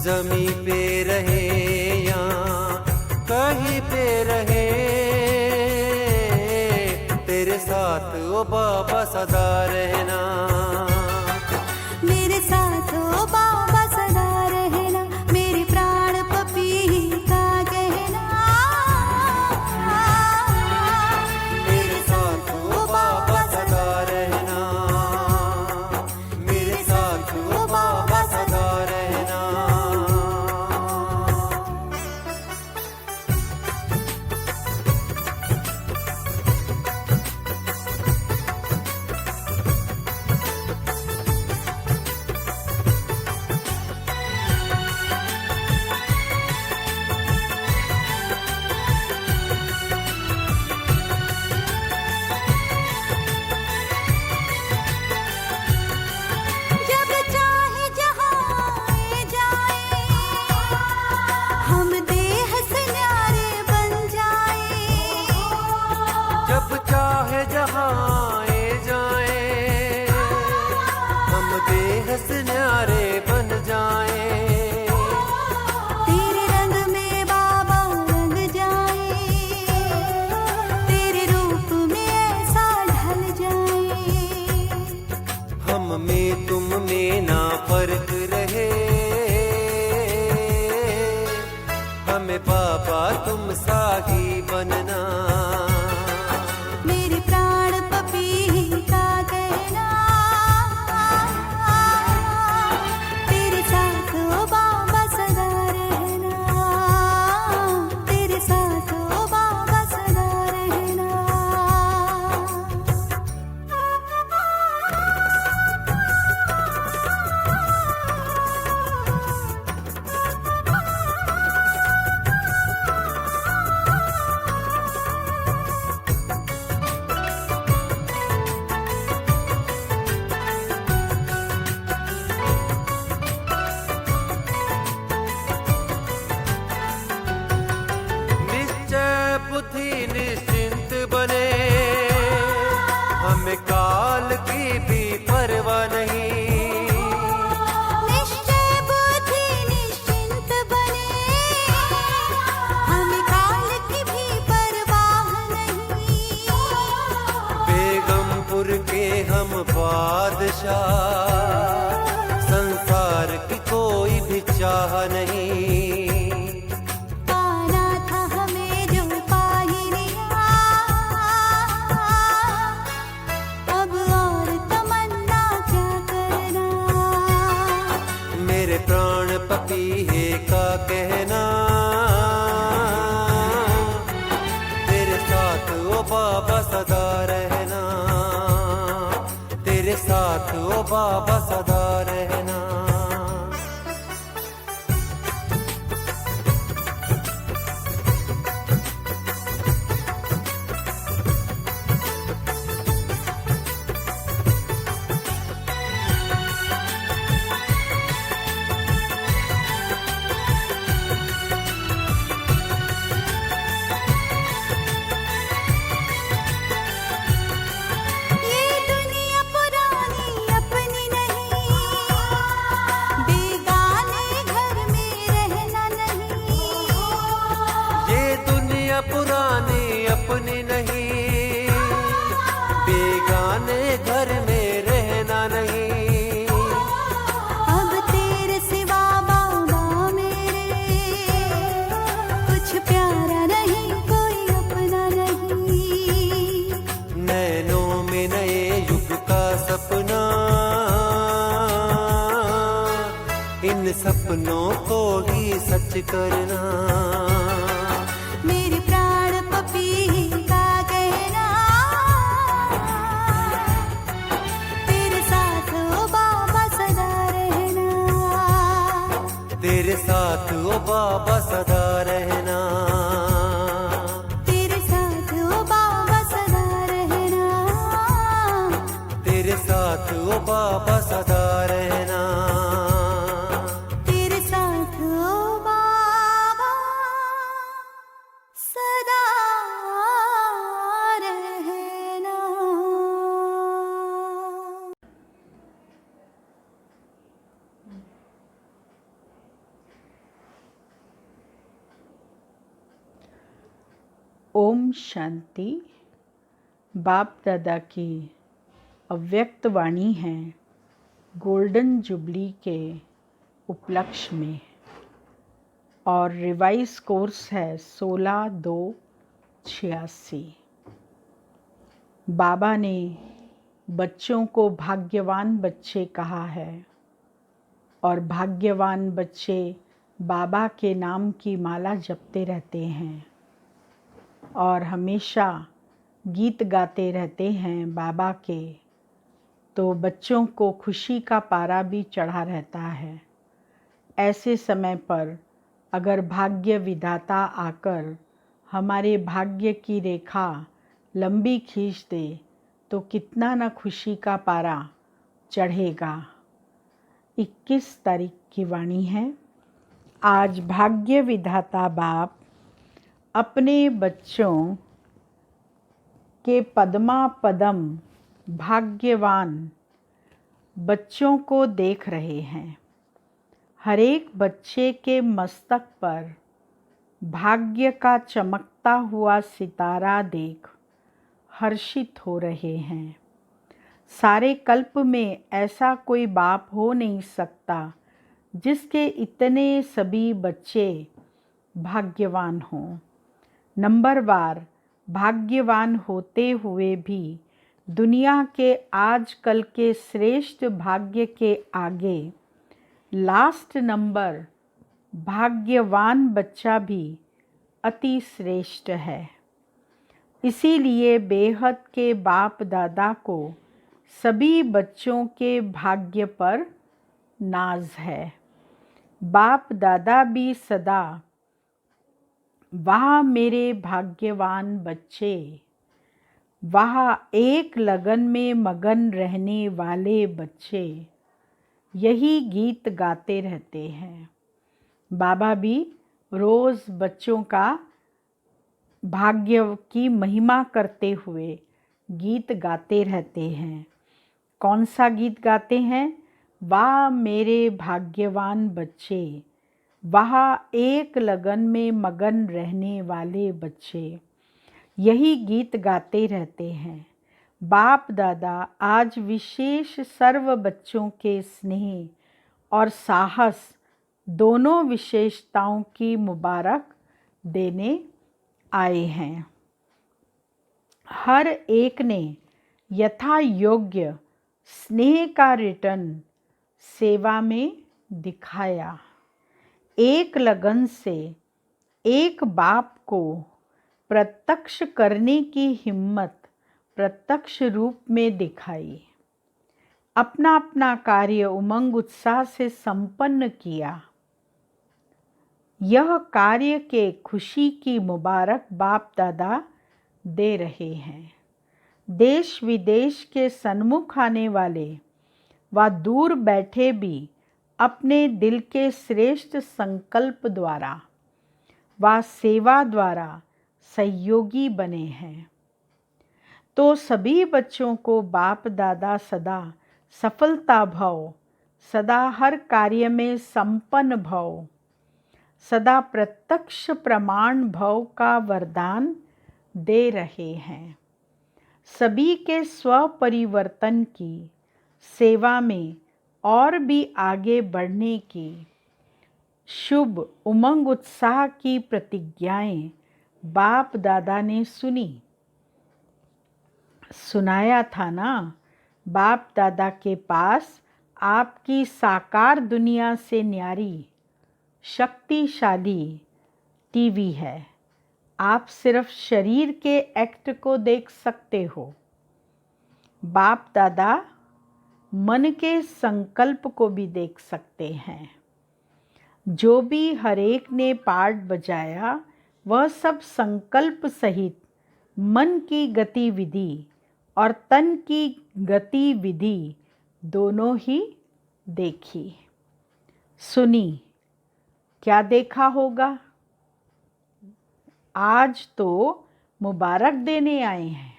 जमी पे रहे या कहीं पे रहे, तेरे साथ ओ बाबा सदा रहना। मेरे साथ ओ बाबा सदा रहना, मेरे प्राण पपी का कहना। मेरे साथ ओ बाबा सदा रहना, मेरे साथ ओ बाबा सदा रहना। जब चाहे जहाँ ले जाए, हम देह से न्यारे बन जाए। जब चाहे जहाँ आए जाए, हम देह से न्यारे बन जाए। तेरे रंग में बाबा रंग जाए, तेरे रूप में ऐसा ढल जाए। हम में तुम में ना फर्क रहे, हमें बाबा तुम सा ही बनना। मेरे प्राण पपी का कहना। तेरे साथ ओ बाबा सदा रहना, तेरे साथ ओ बाबा सदा रहना। निश्चय बुद्धि निश्चिंत बने, हमें काल की भी परवाह नहीं। निश्चय बुद्धि निश्चिंत बने, हमें काल की भी परवाह नहीं। बेगमपुर के हम बादशाह, संसार की कोई भी चाह नहीं। पाना था हमें जो पा ही लिया, अब और तमन्ना क्या करना। मेरे प्राण पपीहे का कहना, तेरे साथ ओ बाबा सदा रहना, तेरे साथ ओ बाबा सदा रहना। ये दुनिया पुरानी अपनी नहीं, बेगाने घर में रहना नहीं। ये दुनिया पुरानी अपनी नहीं, बेगाने घर में रहना नहीं। अब तेरे सिवा बाबा मेरे, कुछ प्यारा नहीं कोई अपना नहीं। नैनों में नए युग का सपना, इन सपनों को ही सच करना। मेरे प्राण पपी का कहना, तेरे साथ ओ बाबा सदा रहना। तेरे साथ ओ बाबा सदा रहना, तेरे साथ ओ बाबा सदा रहना। तेरे साथ ओ बाबा सदा रहना। तेरे साथ ओ बाबा सदा रहना। ओम शांति। बाप दादा की अव्यक्त वाणी है गोल्डन जुबली के उपलक्ष्य में, और रिवाइज कोर्स है 16/2/86। बाबा ने बच्चों को भाग्यवान बच्चे कहा है, और भाग्यवान बच्चे बाबा के नाम की माला जपते रहते हैं और हमेशा गीत गाते रहते हैं बाबा के, तो बच्चों को खुशी का पारा भी चढ़ा रहता है। ऐसे समय पर अगर भाग्य विधाता आकर हमारे भाग्य की रेखा लंबी खींच दे तो कितना न खुशी का पारा चढ़ेगा। 21 तारीख की वाणी है। आज भाग्य विधाता बाप अपने बच्चों के पद्मा पदम भाग्यवान बच्चों को देख रहे हैं। हर एक बच्चे के मस्तक पर भाग्य का चमकता हुआ सितारा देख हर्षित हो रहे हैं। सारे कल्प में ऐसा कोई बाप हो नहीं सकता जिसके इतने सभी बच्चे भाग्यवान हों। नंबरवार भाग्यवान होते हुए भी दुनिया के आजकल के श्रेष्ठ भाग्य के आगे लास्ट नंबर भाग्यवान बच्चा भी अति श्रेष्ठ है। इसीलिए बेहद के बाप दादा को सभी बच्चों के भाग्य पर नाज है। बाप दादा भी सदा वाह मेरे भाग्यवान बच्चे, वाह एक लगन में मगन रहने वाले बच्चे, यही गीत गाते रहते हैं। बाबा भी रोज़ बच्चों का भाग्य की महिमा करते हुए गीत गाते रहते हैं। कौन सा गीत गाते हैं? वाह मेरे भाग्यवान बच्चे, वाह एक लगन में मगन रहने वाले बच्चे, यही गीत गाते रहते हैं। बाप दादा आज विशेष सर्व बच्चों के स्नेह और साहस दोनों विशेषताओं की मुबारक देने आए हैं। हर एक ने यथा योग्य स्नेह का रिटर्न सेवा में दिखाया। एक लगन से एक बाप को प्रत्यक्ष करने की हिम्मत प्रत्यक्ष रूप में दिखाई। अपना अपना कार्य उमंग उत्साह से संपन्न किया। यह कार्य के खुशी की मुबारक बाप दादा दे रहे हैं। देश विदेश के सन्मुख आने वाले व दूर बैठे भी अपने दिल के श्रेष्ठ संकल्प द्वारा व सेवा द्वारा सहयोगी बने हैं। तो सभी बच्चों को बाप दादा सदा सफलता भव, सदा हर कार्य में संपन्न भव, सदा प्रत्यक्ष प्रमाण भव का वरदान दे रहे हैं। सभी के स्व परिवर्तन की सेवा में और भी आगे बढ़ने की शुभ उमंग उत्साह की प्रतिज्ञाएं बाप दादा ने सुनाया था ना। बाप दादा के पास आपकी साकार दुनिया से न्यारी शक्तिशाली टीवी है। आप सिर्फ शरीर के एक्ट को देख सकते हो। बाप दादा मन के संकल्प को भी देख सकते हैं। जो भी हर एक ने पार्ट बजाया वह सब संकल्प सहित मन की गतिविधि और तन की गतिविधि दोनों ही देखी सुनी। क्या देखा होगा? आज तो मुबारक देने आए हैं,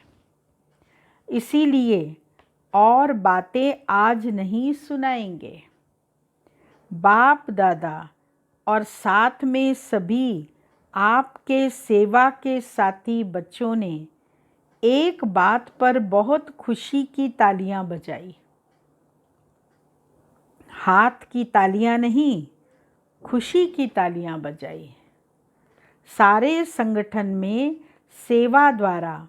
इसीलिए और बातें आज नहीं सुनाएंगे। बाप दादा और साथ में सभी आपके सेवा के साथी बच्चों ने एक बात पर बहुत खुशी की तालियां बजाई। हाथ की तालियां नहीं, खुशी की तालियां बजाई। सारे संगठन में सेवा द्वारा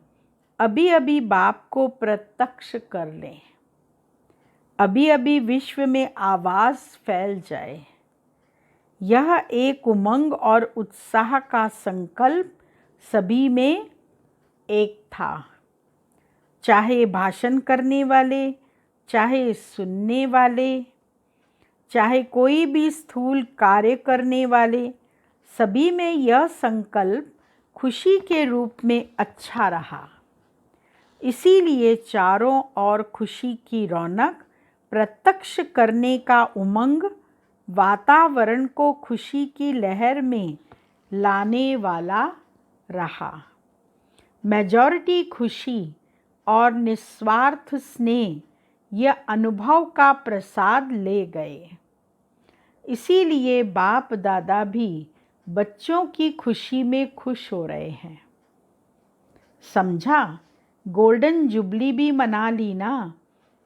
अभी अभी बाप को प्रत्यक्ष कर लें। अभी अभी विश्व में आवाज़ फैल जाए। यह एक उमंग और उत्साह का संकल्प सभी में एक था। चाहे भाषण करने वाले, चाहे सुनने वाले, चाहे कोई भी स्थूल कार्य करने वाले, सभी में यह संकल्प खुशी के रूप में अच्छा रहा। इसीलिए चारों ओर खुशी की रौनक प्रत्यक्ष करने का उमंग वातावरण को खुशी की लहर में लाने वाला रहा। मेजॉरिटी खुशी और निस्वार्थ स्नेह यह अनुभव का प्रसाद ले गए। इसीलिए बाप दादा भी बच्चों की खुशी में खुश हो रहे हैं। समझा? गोल्डन जुबली भी मना ली ना,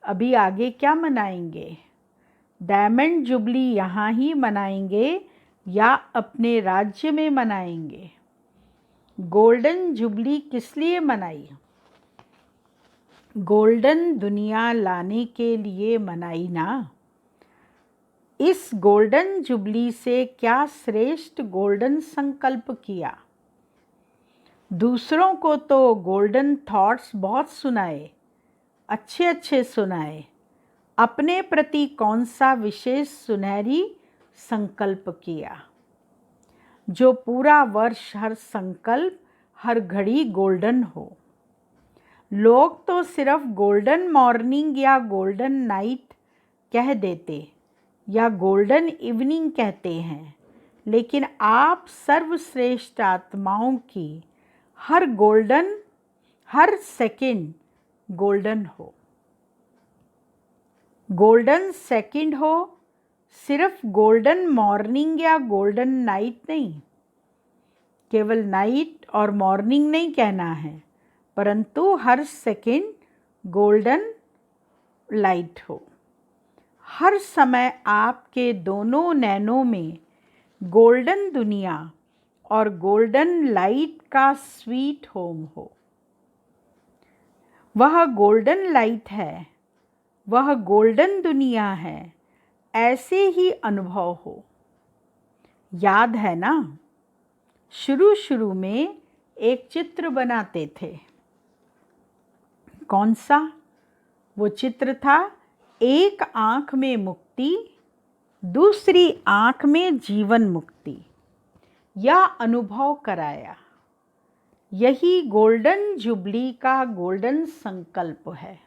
अभी आगे क्या मनाएंगे? डायमंड जुबली यहाँ ही मनाएंगे या अपने राज्य में मनाएंगे? गोल्डन जुबली किस लिए मनाई? गोल्डन दुनिया लाने के लिए मनाई ना। इस गोल्डन जुबली से क्या श्रेष्ठ गोल्डन संकल्प किया। दूसरों को तो गोल्डन थॉट्स बहुत सुनाए, अच्छे अच्छे सुनाए। अपने प्रति कौन सा विशेष सुनहरी संकल्प किया? जो पूरा वर्ष हर संकल्प हर घड़ी गोल्डन हो। लोग तो सिर्फ गोल्डन मॉर्निंग या गोल्डन नाइट कह देते या गोल्डन इवनिंग कहते हैं, लेकिन आप सर्वश्रेष्ठ आत्माओं की हर सेकंड गोल्डन हो। गोल्डन सेकंड हो, सिर्फ गोल्डन मॉर्निंग या गोल्डन नाइट नहीं। केवल नाइट और मॉर्निंग नहीं कहना है, परंतु हर सेकंड गोल्डन लाइट हो। हर समय आपके दोनों नैनों में गोल्डन दुनिया और गोल्डन लाइट का स्वीट होम हो। वह गोल्डन लाइट है, वह गोल्डन दुनिया है, ऐसे ही अनुभव हो। याद है ना, शुरू शुरू में एक चित्र बनाते थे। कौन सा? वो चित्र था एक आँख में मुक्ति, दूसरी आँख में जीवन मुक्ति। यह अनुभव कराया। यही गोल्डन जुबली का गोल्डन संकल्प है।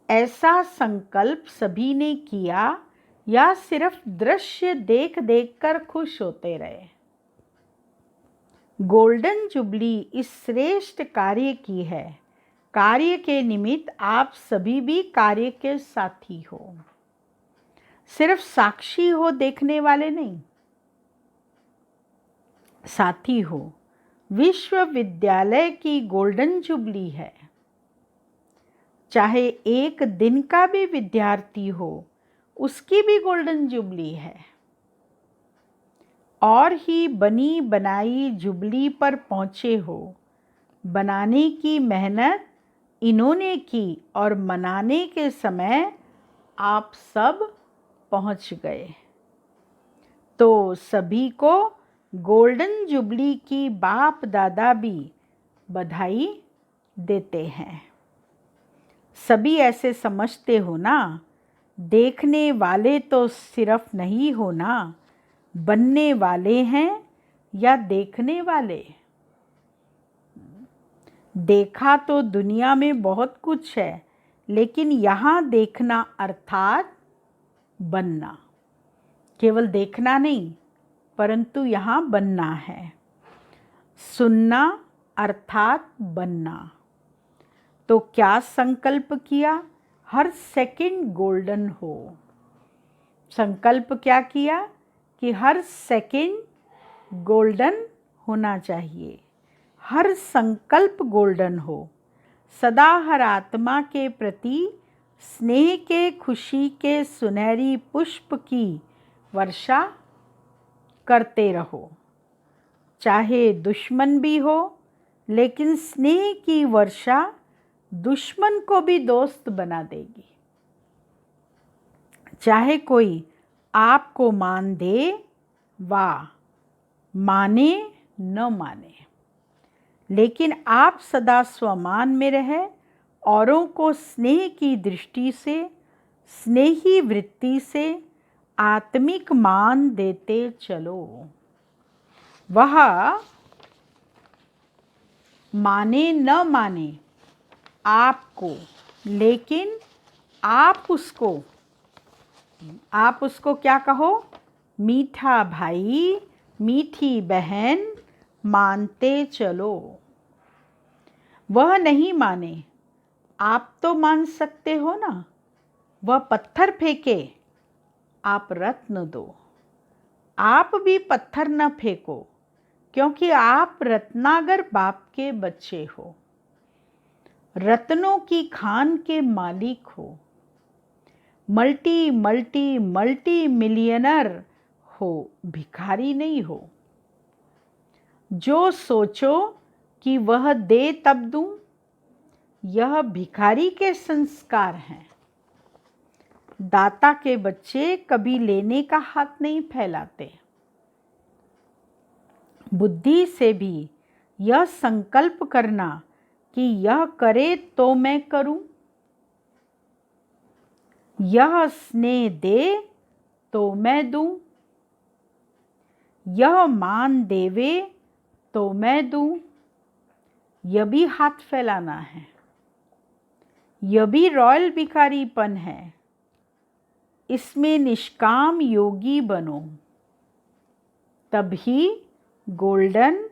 ऐसा संकल्प सभी ने किया या सिर्फ दृश्य देख देख कर खुश होते रहे? गोल्डन जुबली इस श्रेष्ठ कार्य की है। कार्य के निमित्त आप सभी भी कार्य के साथी हो। सिर्फ साक्षी हो, देखने वाले नहीं, साथी हो। विश्वविद्यालय की गोल्डन जुबली है। चाहे एक दिन का भी विद्यार्थी हो, उसकी भी गोल्डन जुबली है। और ही बनी बनाई जुबली पर पहुँचे हो। बनाने की मेहनत इन्होंने की और मनाने के समय आप सब पहुँच गए। तो सभी को गोल्डन जुबली की बाप दादा भी बधाई देते हैं। सभी ऐसे समझते हो ना, देखने वाले तो सिर्फ नहीं हो ना, बनने वाले हैं या देखने वाले। देखा तो दुनिया में बहुत कुछ है, लेकिन यहाँ देखना अर्थात बनना। केवल देखना नहीं, परंतु यहाँ बनना है। सुनना अर्थात बनना। तो क्या संकल्प किया? हर सेकंड गोल्डन हो। संकल्प क्या किया कि हर सेकंड गोल्डन होना चाहिए, हर संकल्प गोल्डन हो, सदा हर आत्मा के प्रति स्नेह के, खुशी के सुनहरी पुष्प की वर्षा करते रहो। चाहे दुश्मन भी हो, लेकिन स्नेह की वर्षा दुश्मन को भी दोस्त बना देगी। चाहे कोई आपको मान दे वा माने न माने, लेकिन आप सदा स्वमान में रहे, औरों को स्नेह की दृष्टि से, स्नेही वृत्ति से आत्मिक मान देते चलो। वह माने न माने आपको, लेकिन आप उसको क्या कहो? मीठा भाई, मीठी बहन मानते चलो। वह नहीं माने, आप तो मान सकते हो ना। वह पत्थर फेंके, आप रत्न दो। आप भी पत्थर न फेंको, क्योंकि आप रत्नागर बाप के बच्चे हो, रत्नों की खान के मालिक हो, मल्टी मल्टी मल्टी मिलियनर हो, भिखारी नहीं हो। जो सोचो कि वह दे तब दूं, यह भिखारी के संस्कार हैं। दाता के बच्चे कभी लेने का हाथ नहीं फैलाते। बुद्धि से भी यह संकल्प करना कि यह करे तो मैं करूं, यह स्नेह दे तो मैं दूं, यह मान देवे तो मैं दूं। यह भी हाथ फैलाना है, यह भी रॉयल भिखारीपन है। इसमें निष्काम योगी बनो, तभी गोल्डन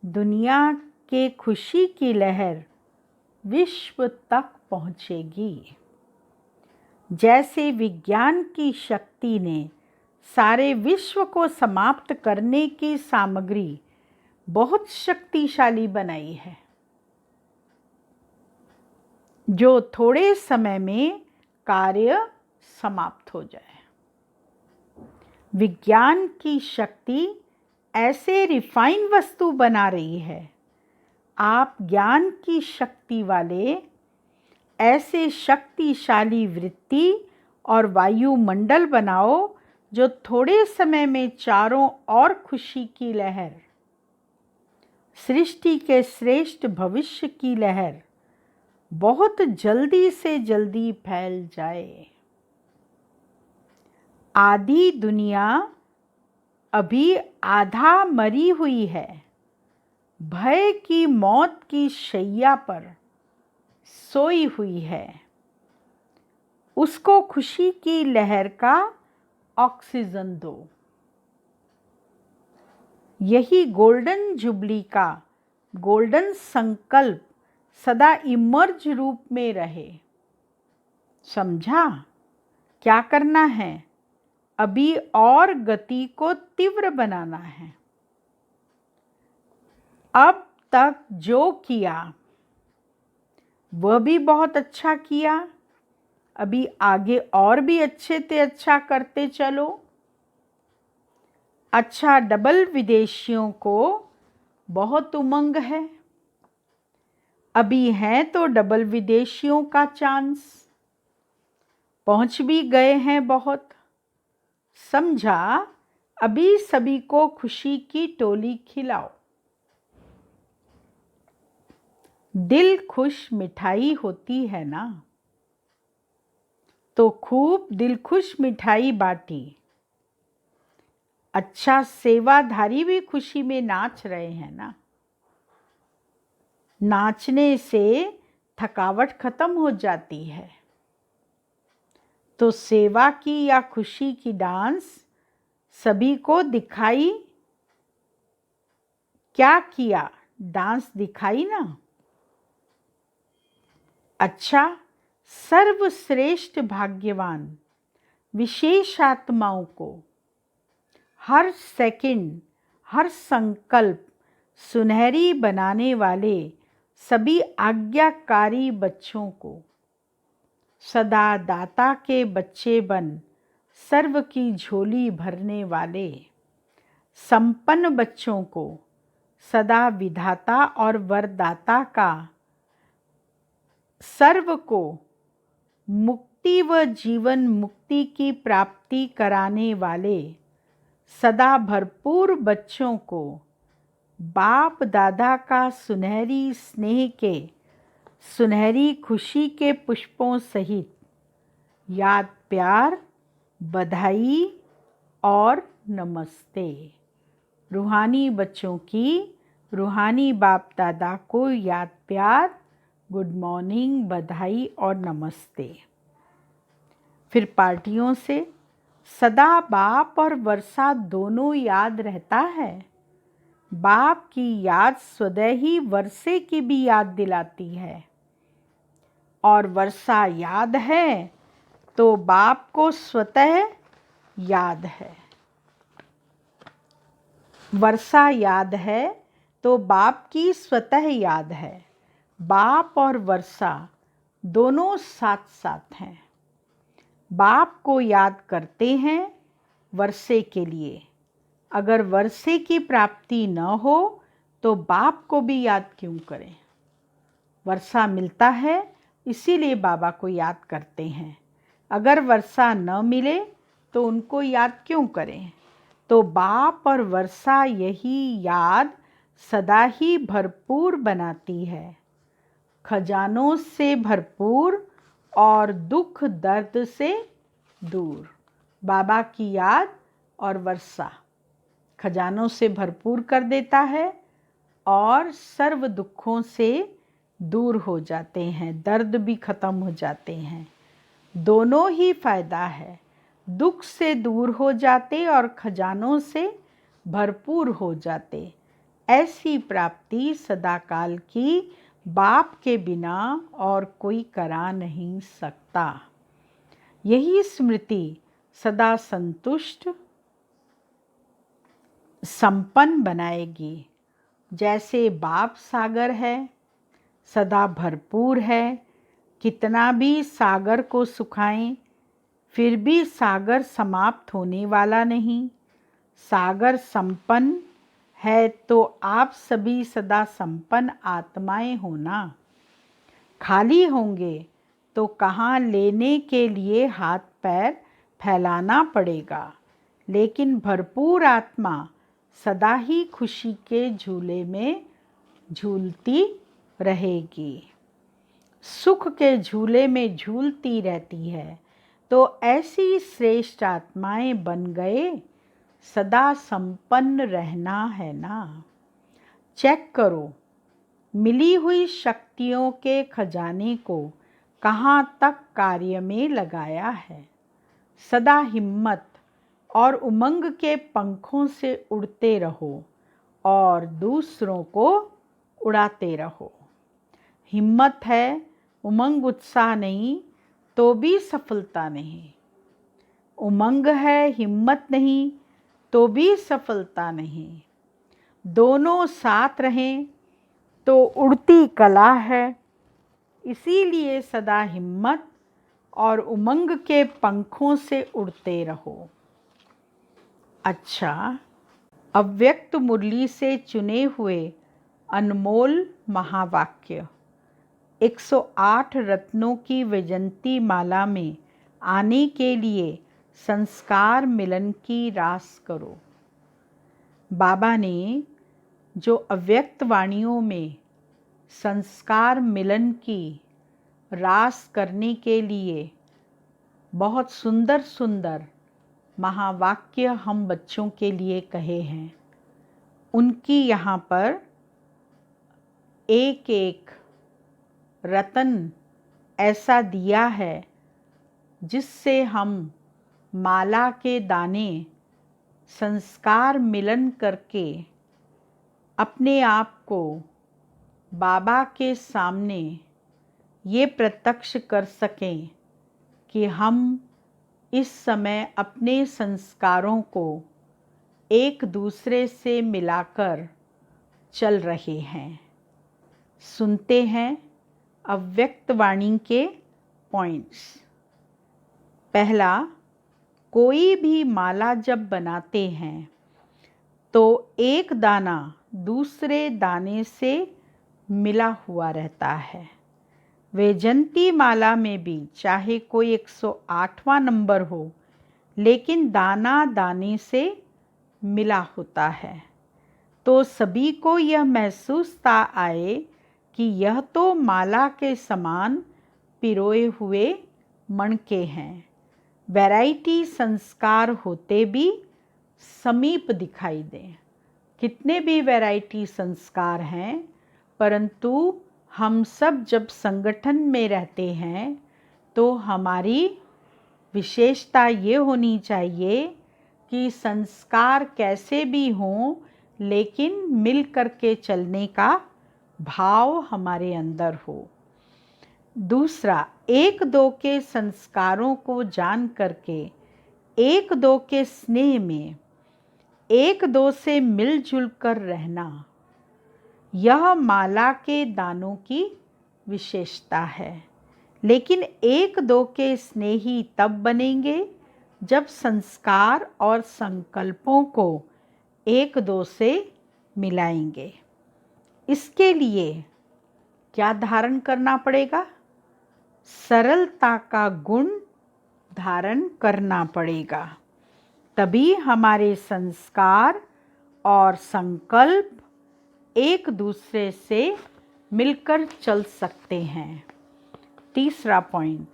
दुनिया के खुशी की लहर विश्व तक पहुँचेगी। जैसे विज्ञान की शक्ति ने सारे विश्व को समाप्त करने की सामग्री बहुत शक्तिशाली बनाई है, जो थोड़े समय में कार्य समाप्त हो जाए। विज्ञान की शक्ति ऐसे रिफाइन वस्तु बना रही है। आप ज्ञान की शक्ति वाले ऐसे शक्तिशाली वृत्ति और वायुमंडल बनाओ, जो थोड़े समय में चारों ओर खुशी की लहर, सृष्टि के श्रेष्ठ भविष्य की लहर बहुत जल्दी से जल्दी फैल जाए। आधी दुनिया अभी आधा मरी हुई है, भय की मौत की शैया पर सोई हुई है। उसको खुशी की लहर का ऑक्सीजन दो। यही गोल्डन जुबली का गोल्डन संकल्प सदा इमर्ज रूप में रहे। समझा? क्या करना है? अभी और गति को तीव्र बनाना है। अब तक जो किया वह भी बहुत अच्छा किया, अभी आगे और भी अच्छे से अच्छा करते चलो। अच्छा, डबल विदेशियों को बहुत उमंग है, अभी है तो डबल विदेशियों का चांस, पहुंच भी गए हैं बहुत। समझा? अभी सभी को खुशी की टोली खिलाओ। दिल खुश मिठाई होती है ना, तो खूब दिल खुश मिठाई बांटी। अच्छा, सेवाधारी भी खुशी में नाच रहे हैं ना। नाचने से थकावट खत्म हो जाती है, तो सेवा की या खुशी की डांस सभी को दिखाई। क्या किया? डांस दिखाई ना। अच्छा, सर्वश्रेष्ठ भाग्यवान विशेष आत्माओं को हर सेकंड, हर संकल्प सुनहरी बनाने वाले सभी आज्ञाकारी बच्चों को, सदा दाता के बच्चे बन सर्व की झोली भरने वाले संपन्न बच्चों को, सदा विधाता और वरदाता का, सर्व को मुक्ति व जीवन मुक्ति की प्राप्ति कराने वाले सदा भरपूर बच्चों को बाप दादा का सुनहरी स्नेह के, सुनहरी खुशी के पुष्पों सहित याद, प्यार, बधाई और नमस्ते। रूहानी बच्चों की रूहानी बाप दादा को याद, प्यार, गुड मॉर्निंग, बधाई और नमस्ते। फिर पार्टियों से सदा बाप और वर्षा दोनों याद रहता है। बाप की याद स्वतः ही वर्षे की भी याद दिलाती है, और वर्षा याद है तो बाप को स्वतः याद है। वर्षा याद है तो बाप की स्वतः याद है। बाप और वर्षा दोनों साथ साथ हैं। बाप को याद करते हैं वर्षे के लिए। अगर वर्षे की प्राप्ति न हो तो बाप को भी याद क्यों करें। वर्षा मिलता है इसीलिए बाबा को याद करते हैं। अगर वर्षा न मिले तो उनको याद क्यों करें। तो बाप और वर्षा यही याद सदा ही भरपूर बनाती है, खजानों से भरपूर और दुख दर्द से दूर। बाबा की याद और वर्षा खजानों से भरपूर कर देता है और सर्व दुखों से दूर हो जाते हैं, दर्द भी खत्म हो जाते हैं। दोनों ही फायदा है, दुख से दूर हो जाते और खजानों से भरपूर हो जाते। ऐसी प्राप्ति सदाकाल की बाप के बिना और कोई करा नहीं सकता। यही स्मृति सदा संतुष्ट संपन्न बनाएगी। जैसे बाप सागर है, सदा भरपूर है, कितना भी सागर को सुखाएं फिर भी सागर समाप्त होने वाला नहीं। सागर संपन्न है तो आप सभी सदा संपन्न आत्माएं हो ना। खाली होंगे तो कहाँ लेने के लिए हाथ पैर फैलाना पड़ेगा। लेकिन भरपूर आत्मा सदा ही खुशी के झूले में झूलती रहेगी, सुख के झूले में झूलती रहती है। तो ऐसी श्रेष्ठ आत्माएं बन गए, सदा संपन्न रहना है ना। चेक करो मिली हुई शक्तियों के खजाने को कहाँ तक कार्य में लगाया है। सदा हिम्मत और उमंग के पंखों से उड़ते रहो और दूसरों को उड़ाते रहो। हिम्मत है, उमंग उत्साह नहीं तो भी सफलता नहीं। उमंग है, हिम्मत नहीं तो भी सफलता नहीं। दोनों साथ रहें तो उड़ती कला है। इसीलिए सदा हिम्मत और उमंग के पंखों से उड़ते रहो। अच्छा, अव्यक्त मुरली से चुने हुए अनमोल महावाक्य 108 रत्नों की वैजंती माला में आने के लिए संस्कार मिलन की रास करो। बाबा ने जो अव्यक्त वाणियों में संस्कार मिलन की रास करने के लिए बहुत सुंदर सुंदर महावाक्य हम बच्चों के लिए कहे हैं, उनकी यहाँ पर एक एक रतन ऐसा दिया है जिससे हम माला के दाने संस्कार मिलन करके अपने आप को बाबा के सामने ये प्रत्यक्ष कर सकें कि हम इस समय अपने संस्कारों को एक दूसरे से मिलाकर चल रहे हैं। सुनते हैं अव्यक्त वाणी के पॉइंट्स। पहला, कोई भी माला जब बनाते हैं तो एक दाना दूसरे दाने से मिला हुआ रहता है। वैजयंती माला में भी चाहे कोई 108वां नंबर हो, लेकिन दाना दाने से मिला होता है, तो सभी को यह महसूसता आए कि यह तो माला के समान पिरोए हुए मणके हैं। वैरायटी संस्कार होते भी समीप दिखाई दें। कितने भी वैरायटी संस्कार हैं, परंतु हम सब जब संगठन में रहते हैं तो हमारी विशेषता ये होनी चाहिए कि संस्कार कैसे भी हों, लेकिन मिल कर के चलने का भाव हमारे अंदर हो। दूसरा, एक दो के संस्कारों को जान करके एक दो के स्नेह में एक दो से मिलजुल कर रहना, यह माला के दानों की विशेषता है। लेकिन एक दो के स्नेही तब बनेंगे जब संस्कार और संकल्पों को एक दो से मिलाएंगे। इसके लिए क्या धारण करना पड़ेगा? सरलता का गुण धारण करना पड़ेगा। तभी हमारे संस्कार और संकल्प एक दूसरे से मिलकर चल सकते हैं। तीसरा पॉइंट,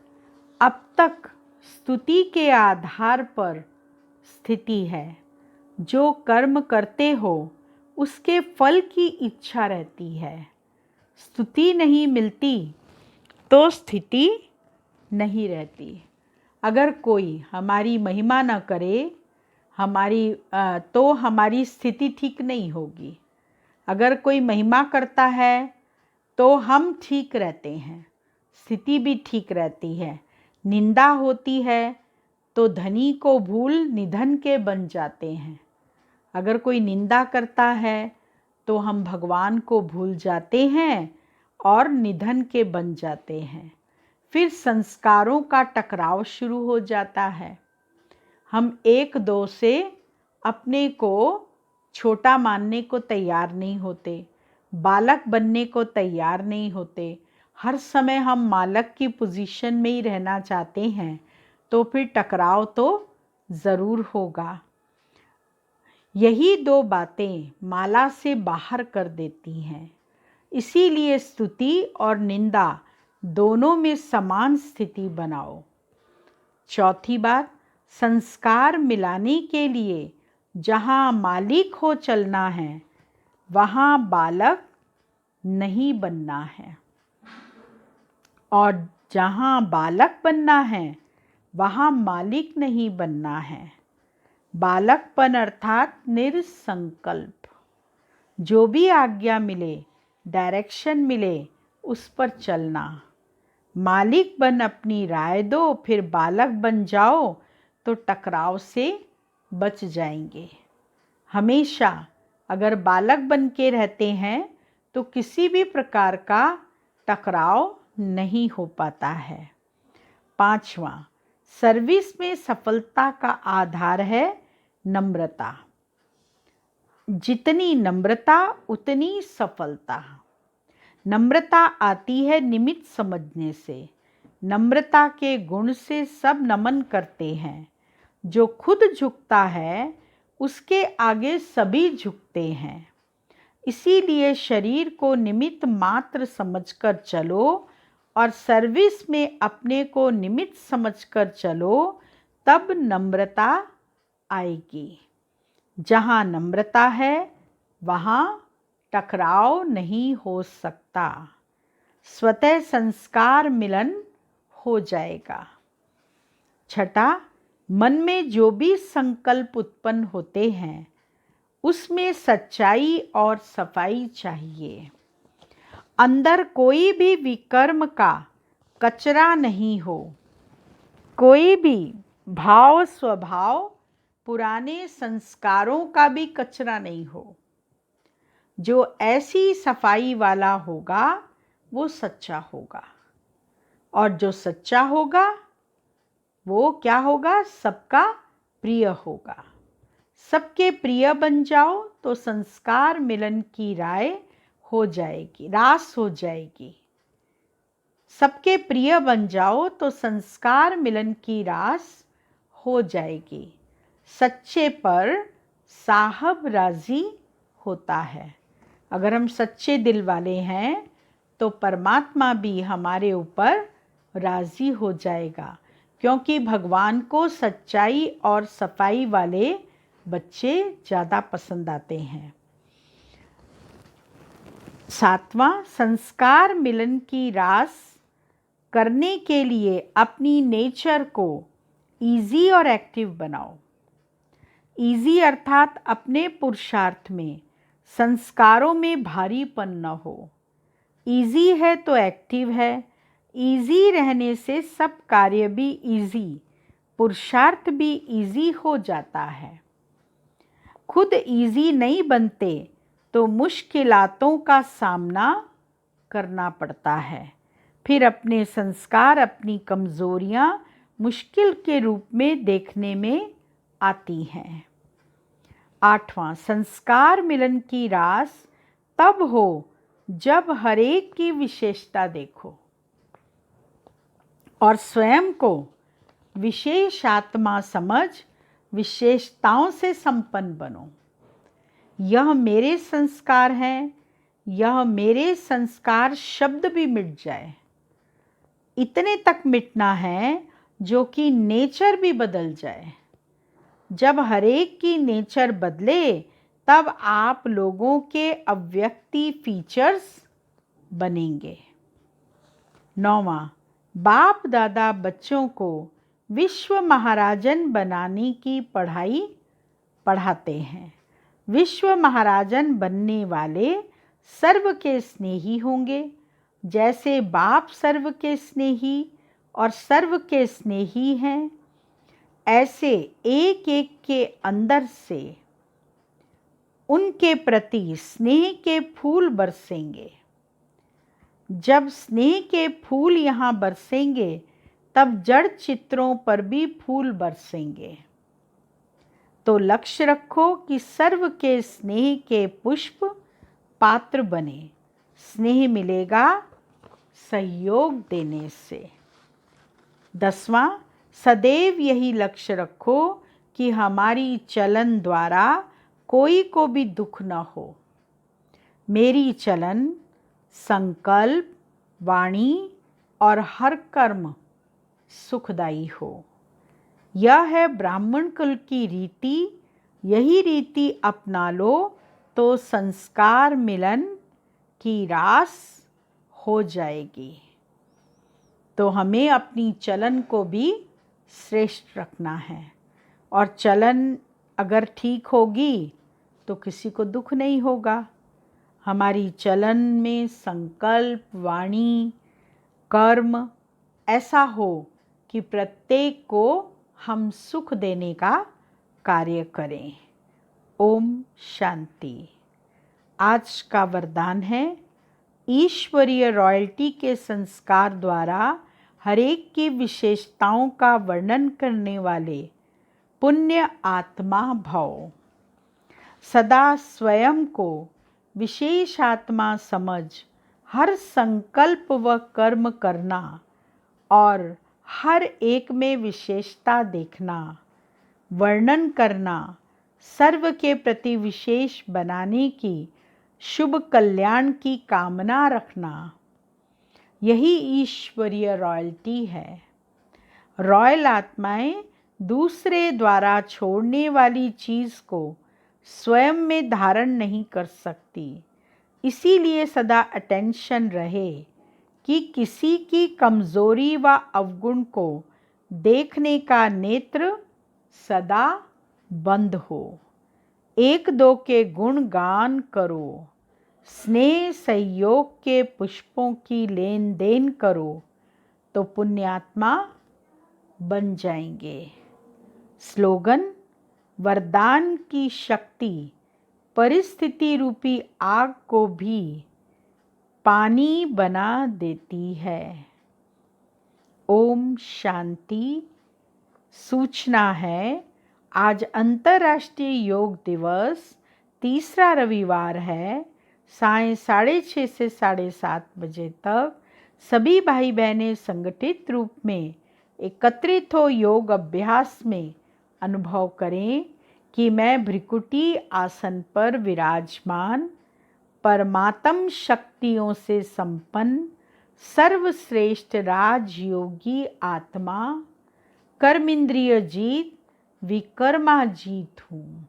अब तक स्तुति के आधार पर स्थिति है। जो कर्म करते हो उसके फल की इच्छा रहती है। स्तुति नहीं मिलती तो स्थिति नहीं रहती। अगर कोई हमारी महिमा न करे तो हमारी स्थिति ठीक नहीं होगी। अगर कोई महिमा करता है तो हम ठीक रहते हैं, स्थिति भी ठीक रहती है। निंदा होती है तो धनी को भूल निधन के बन जाते हैं। अगर कोई निंदा करता है तो हम भगवान को भूल जाते हैं और निधन के बन जाते हैं। फिर संस्कारों का टकराव शुरू हो जाता है। हम एक दो से अपने को छोटा मानने को तैयार नहीं होते, बालक बनने को तैयार नहीं होते। हर समय हम मालक की पोजीशन में ही रहना चाहते हैं, तो फिर टकराव तो ज़रूर होगा। यही दो बातें माला से बाहर कर देती हैं। इसीलिए स्तुति और निंदा दोनों में समान स्थिति बनाओ। चौथी बात, संस्कार मिलाने के लिए जहाँ मालिक हो चलना है, वहाँ बालक नहीं बनना है, और जहाँ बालक बनना है वहाँ मालिक नहीं बनना है। बालकपन अर्थात निरसंकल्प। जो भी आज्ञा मिले, डायरेक्शन मिले, उस पर चलना। मालिक बन अपनी राय दो, फिर बालक बन जाओ तो टकराव से बच जाएंगे। हमेशा अगर बालक बन के रहते हैं तो किसी भी प्रकार का टकराव नहीं हो पाता है। पांचवा, सर्विस में सफलता का आधार है नम्रता। जितनी नम्रता उतनी सफलता। नम्रता आती है निमित्त समझने से। नम्रता के गुण से सब नमन करते हैं। जो खुद झुकता है उसके आगे सभी झुकते हैं। इसीलिए शरीर को निमित्त मात्र समझकर चलो और सर्विस में अपने को निमित्त समझकर चलो, तब नम्रता आएगी। जहाँ नम्रता है वहाँ टकराव नहीं हो सकता। स्वतः संस्कार मिलन हो जाएगा। छठा, मन में जो भी संकल्प उत्पन्न होते हैं उसमें सच्चाई और सफाई चाहिए। अंदर कोई भी विकर्म का कचरा नहीं हो। कोई भी भाव स्वभाव पुराने संस्कारों का भी कचरा नहीं हो। जो ऐसी सफाई वाला होगा वो सच्चा होगा, और जो सच्चा होगा वो क्या होगा? सबका प्रिय होगा। सबके प्रिय बन जाओ तो संस्कार मिलन की रास हो जाएगी। सबके प्रिय बन जाओ तो संस्कार मिलन की रास हो जाएगी। सच्चे पर साहब राजी होता है। अगर हम सच्चे दिल वाले हैं तो परमात्मा भी हमारे ऊपर राजी हो जाएगा, क्योंकि भगवान को सच्चाई और सफाई वाले बच्चे ज़्यादा पसंद आते हैं। 7वां, संस्कार मिलन की रास करने के लिए अपनी नेचर को इजी और एक्टिव बनाओ। इजी अर्थात अपने पुरुषार्थ में, संस्कारों में भारीपन न हो। इजी है तो एक्टिव है। इजी रहने से सब कार्य भी इजी, पुरुषार्थ भी इजी हो जाता है। खुद इजी नहीं बनते तो मुश्किलातों का सामना करना पड़ता है। फिर अपने संस्कार, अपनी कमज़ोरियाँ मुश्किल के रूप में देखने में आती हैं। 8वां, संस्कार मिलन की रास तब हो जब हरेक की विशेषता देखो और स्वयं को विशेष आत्मा समझ विशेषताओं से संपन्न बनो। यह मेरे संस्कार हैं, यह मेरे संस्कार शब्द भी मिट जाए। इतने तक मिटना है जो कि नेचर भी बदल जाए। जब हरेक की नेचर बदले तब आप लोगों के अव्यक्ति फीचर्स बनेंगे। 9वां, बाप दादा बच्चों को विश्व महाराजन बनाने की पढ़ाई पढ़ाते हैं। विश्व महाराजन बनने वाले सर्व के स्नेही होंगे। जैसे बाप सर्व के स्नेही और सर्व के स्नेही हैं, ऐसे एक एक के अंदर से उनके प्रति स्नेह के फूल बरसेंगे। जब स्नेह के फूल यहाँ बरसेंगे तब जड़ चित्रों पर भी फूल बरसेंगे। तो लक्ष्य रखो कि सर्व के स्नेह के पुष्प पात्र बने। स्नेह मिलेगा सहयोग देने से। 10वां, सदैव यही लक्ष्य रखो कि हमारी चलन द्वारा कोई को भी दुख न हो। मेरी चलन, संकल्प, वाणी और हर कर्म सुखदायी हो। यह है ब्राह्मण कुल की रीति। यही रीति अपना लो तो संस्कार मिलन की रास हो जाएगी। तो हमें अपनी चलन को भी श्रेष्ठ रखना है, और चलन अगर ठीक होगी तो किसी को दुख नहीं होगा। हमारी चलन में संकल्प, वाणी, कर्म ऐसा हो कि प्रत्येक को हम सुख देने का कार्य करें। ओम शांति। आज का वरदान है, ईश्वरीय रॉयल्टी के संस्कार द्वारा हरेक की विशेषताओं का वर्णन करने वाले पुण्य आत्मा भव। सदा स्वयं को विशेष आत्मा समझ हर संकल्प व कर्म करना और हर एक में विशेषता देखना, वर्णन करना, सर्व के प्रति विशेष बनाने की शुभ कल्याण की कामना रखना, यही ईश्वरीय रॉयल्टी है। रॉयल आत्माएं दूसरे द्वारा छोड़ने वाली चीज़ को स्वयं में धारण नहीं कर सकती। इसीलिए सदा अटेंशन रहे कि किसी की कमज़ोरी व अवगुण को देखने का नेत्र सदा बंद हो। एक दो के गुण गान करो, स्नेह सहयोग के पुष्पों की लेन देन करो, तो पुण्यात्मा बन जाएंगे। स्लोगन, वरदान की शक्ति परिस्थिति रूपी आग को भी पानी बना देती है। ओम शांति। सूचना है, आज अंतर्राष्ट्रीय योग दिवस, तीसरा रविवार है। सायं 6:30 से 7:30 बजे तक सभी भाई बहनें संगठित रूप में एकत्रित हो योग अभ्यास में अनुभव करें कि मैं भ्रिकुटी आसन पर विराजमान परमात्म शक्तियों से संपन्न सर्वश्रेष्ठ राजयोगी आत्मा कर्मेंद्रिय जीत विकर्माजीत हूँ।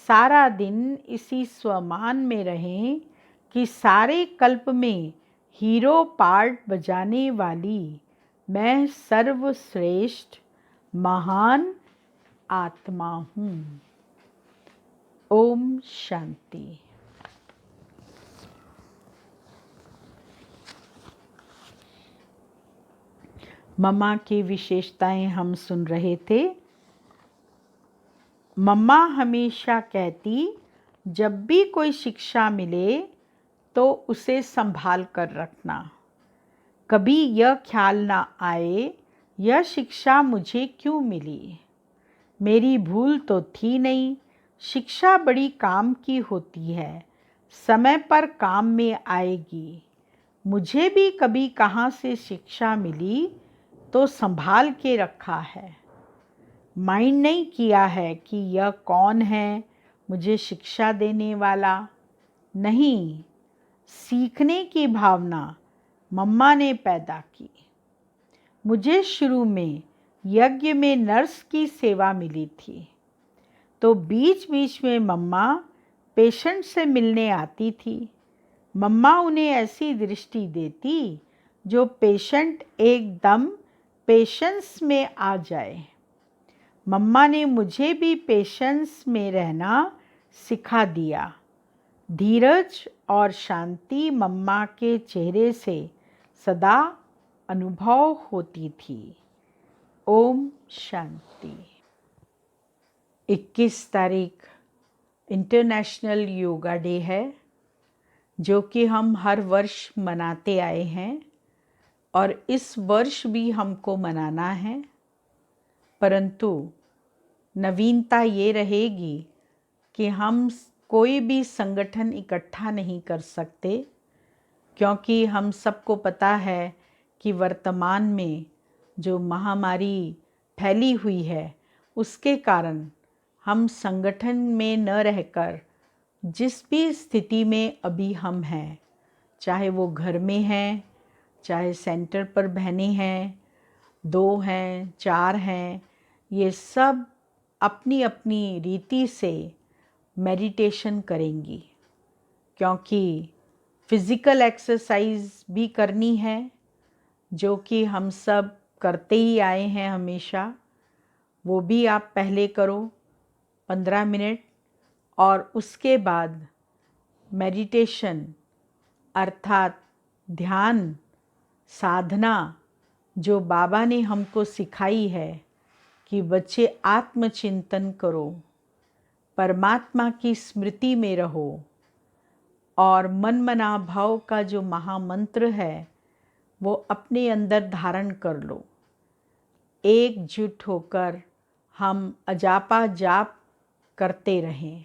सारा दिन इसी स्वमान में रहें कि सारे कल्प में हीरो पार्ट बजाने वाली मैं सर्वश्रेष्ठ महान आत्मा हूँ। ओम शांति। मम्मा की विशेषताएं हम सुन रहे थे। मम्मा हमेशा कहती, जब भी कोई शिक्षा मिले तो उसे संभाल कर रखना। कभी यह ख्याल ना आए यह शिक्षा मुझे क्यों मिली, मेरी भूल तो थी नहीं। शिक्षा बड़ी काम की होती है, समय पर काम में आएगी। मुझे भी कभी कहाँ से शिक्षा मिली तो संभाल के रखा है। माइंड नहीं किया है कि यह कौन है मुझे शिक्षा देने वाला। नहीं, सीखने की भावना मम्मा ने पैदा की। मुझे शुरू में यज्ञ में नर्स की सेवा मिली थी, तो बीच बीच में मम्मा पेशेंट से मिलने आती थी। मम्मा उन्हें ऐसी दृष्टि देती जो पेशेंट एकदम पेशेंस में आ जाए। मम्मा ने मुझे भी पेशेंस में रहना सिखा दिया। धीरज और शांति मम्मा के चेहरे से सदा अनुभव होती थी। ओम शांति। 21 तारीख इंटरनेशनल योगा डे है, जो कि हम हर वर्ष मनाते आए हैं और इस वर्ष भी हमको मनाना है। परंतु नवीनता ये रहेगी कि हम कोई भी संगठन इकट्ठा नहीं कर सकते, क्योंकि हम सबको पता है कि वर्तमान में जो महामारी फैली हुई है उसके कारण हम संगठन में न रहकर जिस भी स्थिति में अभी हम हैं, चाहे वो घर में हैं, चाहे सेंटर पर बहनें हैं, 2 हैं, 4 हैं, ये सब अपनी अपनी रीति से मेडिटेशन करेंगी, क्योंकि फिज़िकल एक्सरसाइज भी करनी है जो कि हम सब करते ही आए हैं हमेशा। वो भी आप पहले करो 15 मिनट, और उसके बाद मेडिटेशन अर्थात ध्यान साधना जो बाबा ने हमको सिखाई है कि बच्चे आत्मचिंतन करो, परमात्मा की स्मृति में रहो, और मन मना भाव का जो महामंत्र है वो अपने अंदर धारण कर लो। एकजुट होकर हम अजापा जाप करते रहें,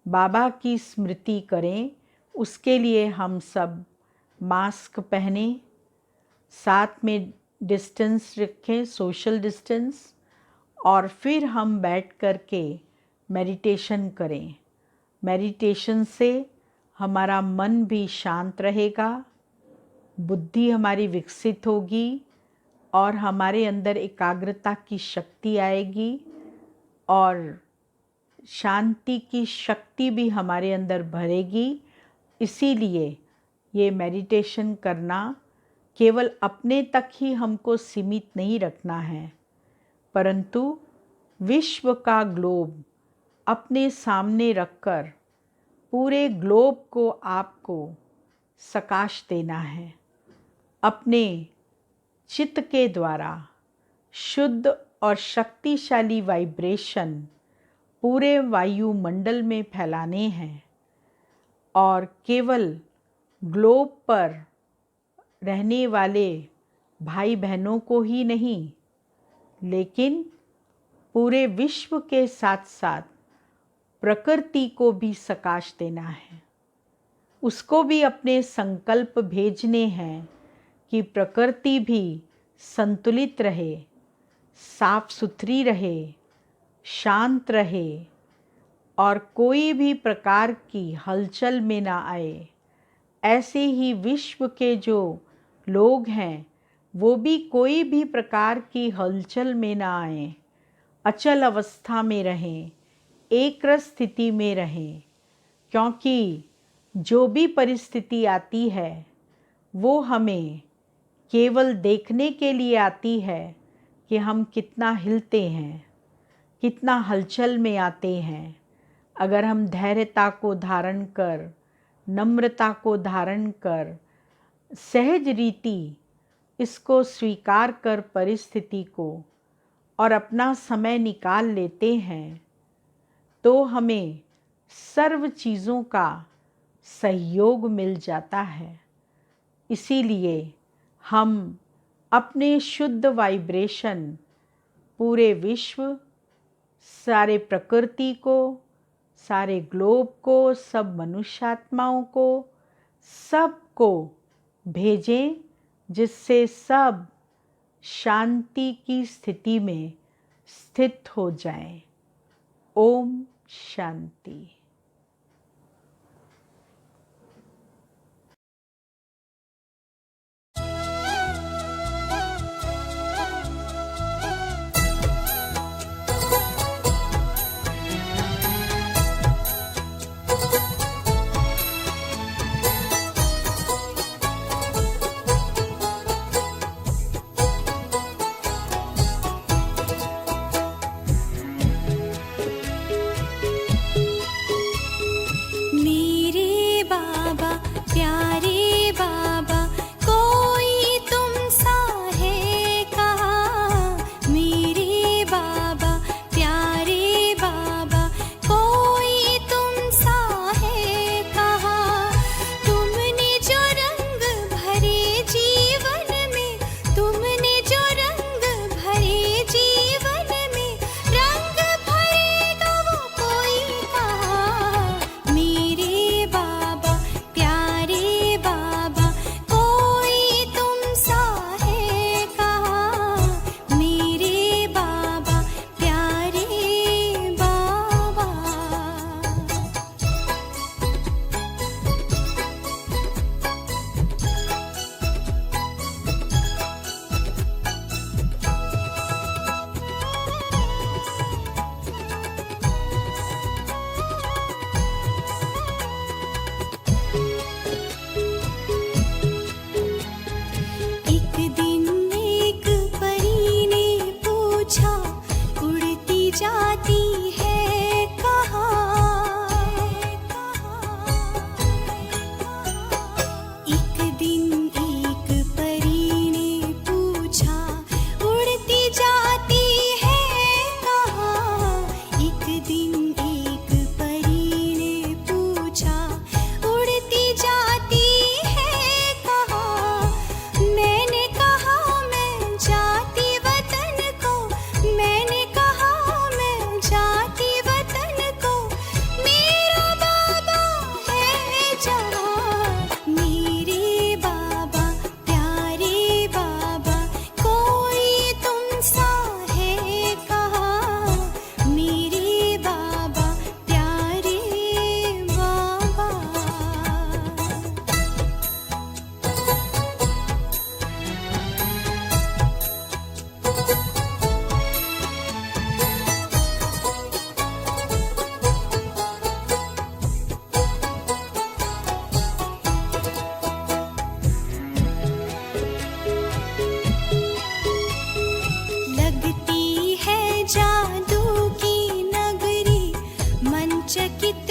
बाबा की स्मृति करें। उसके लिए हम सब मास्क पहने, साथ में डिस्टेंस रखें, सोशल डिस्टेंस, और फिर हम बैठ कर के मेडिटेशन करें। मेडिटेशन से हमारा मन भी शांत रहेगा, बुद्धि हमारी विकसित होगी और हमारे अंदर एकाग्रता की शक्ति आएगी, और शांति की शक्ति भी हमारे अंदर भरेगी। इसीलिए ये मेडिटेशन करना केवल अपने तक ही हमको सीमित नहीं रखना है, परंतु विश्व का ग्लोब अपने सामने रखकर पूरे ग्लोब को आपको सकाश देना है। अपने चित्त के द्वारा शुद्ध और शक्तिशाली वाइब्रेशन पूरे वायुमंडल में फैलाने हैं और केवल ग्लोब पर रहने वाले भाई बहनों को ही नहीं, लेकिन पूरे विश्व के साथ साथ प्रकृति को भी सकाश देना है। उसको भी अपने संकल्प भेजने हैं कि प्रकृति भी संतुलित रहे, साफ सुथरी रहे, शांत रहे और कोई भी प्रकार की हलचल में ना आए। ऐसे ही विश्व के जो लोग हैं वो भी कोई भी प्रकार की हलचल में ना आए, अचल अवस्था में रहें, एक रस स्थिति में रहें, क्योंकि जो भी परिस्थिति आती है वो हमें केवल देखने के लिए आती है कि हम कितना हिलते हैं, कितना हलचल में आते हैं। अगर हम धैर्यता को धारण कर, नम्रता को धारण कर, सहज रीति इसको स्वीकार कर परिस्थिति को और अपना समय निकाल लेते हैं, तो हमें सर्व चीज़ों का सहयोग मिल जाता है। इसीलिए हम अपने शुद्ध वाइब्रेशन पूरे विश्व, सारे प्रकृति को, सारे ग्लोब को, सब मनुष्यात्माओं को, सबको भेजें, जिससे सब शांति की स्थिति में स्थित हो जाएं। ओम शांति। मेरे बाबा प्यारे बाबा, कोई तुमसा है कहाँ। मेरे बाबा प्यारे बाबा, कोई तुमसा है कहाँ। तुमने जो रंग भरे जीवन में, तुमने जो रंग भरे जीवन में, रंग भरेगा वो कोई कहाँ। मेरे बाबा प्यारे बाबा, कोई तुमसा है कहाँ। मेरे बाबा प्यारे बाबा। एक दिन एक परी ने पूछा, उड़ती जाती है कहाँ। एक दिन एक परी ने पूछा, उड़ती जाती है कहाँ। एक दिन एक परी ने पूछा, उड़ती जाती है कहाँ। मैंने कहा मैं जाती वतन को, मैंने कहा मैं जाती वतन को, मेरा बाबा है जहाँ। मेरे बाबा प्यारे बाबा, कोई तुमसा है कहाँ। मेरे बाबा प्यारे बाबा। लगती है जादू की नगरी, मन चकित